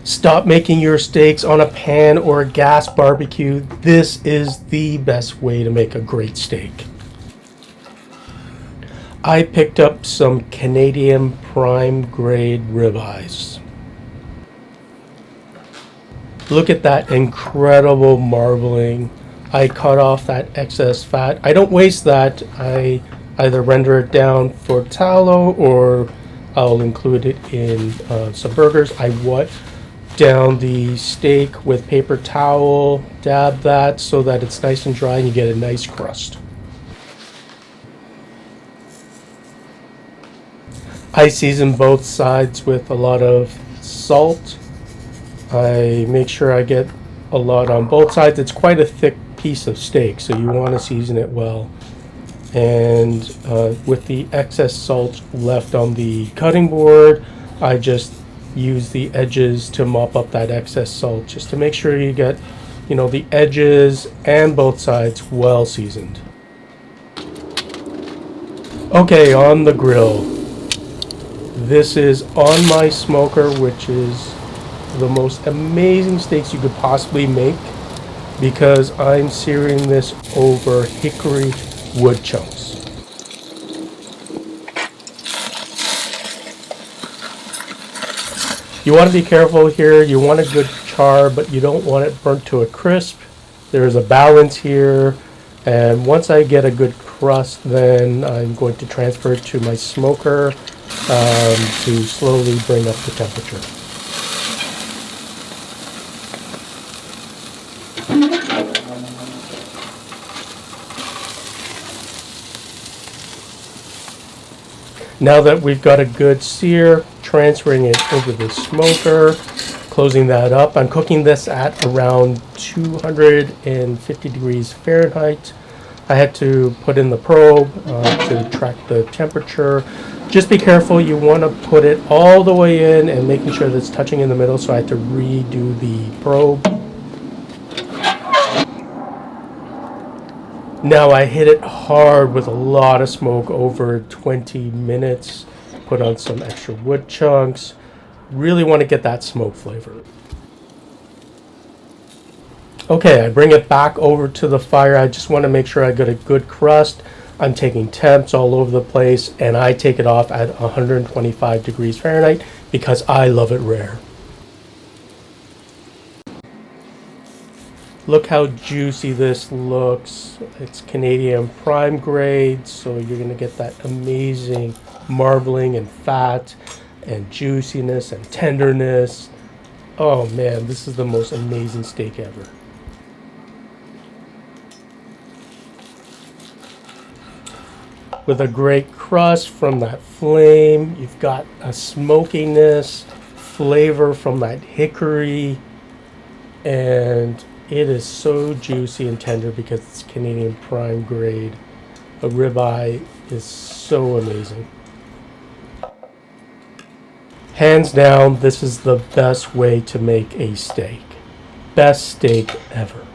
Stop making your steaks on a pan or a gas barbecue. This is the best way to make a great steak. I picked up some Canadian prime grade ribeyes. Look at that incredible marbling. I cut off that excess fat. I don't waste that. I either render it down for tallow or I'll include it in some burgers. I wet down the steak with paper towel, dab that so that it's nice and dry and you get a nice crust. I season both sides with a lot of salt. I make sure I get a lot on both sides. It's quite a thick piece of steak, so you want to season it well. And with the excess salt left on the cutting board, I just use the edges to mop up that excess salt, just to make sure you get, the edges and both sides well seasoned. Okay, on the grill. This is on my smoker, which is the most amazing steaks you could possibly make, because I'm searing this over hickory wood chunks. You want to be careful here. You want a good char, but you don't want it burnt to a crisp. There's a balance here, and once I get a good crust, then I'm going to transfer it to my smoker to slowly bring up the temperature. Now that we've got a good sear, transferring it over the smoker, closing that up. I'm cooking this at around 250 degrees Fahrenheit. I had to put in the probe to track the temperature. Just be careful, you want to put it all the way in and making sure that it's touching in the middle, so I had to redo the probe. Now I hit it hard with a lot of smoke over 20 minutes. Put on some extra wood chunks. Really want to get that smoke flavor. Okay, I bring it back over to the fire. I just want to make sure I got a good crust. I'm taking temps all over the place, and I take it off at 125 degrees Fahrenheit because I love it rare. Look how juicy this looks. It's Canadian prime grade, so you're going to get that amazing marbling and fat and juiciness and tenderness. Oh man, this is the most amazing steak ever. With a great crust from that flame, you've got a smokiness, flavor from that hickory, and it is so juicy and tender because it's Canadian prime grade. A ribeye is so amazing. Hands down, this is the best way to make a steak. Best steak ever.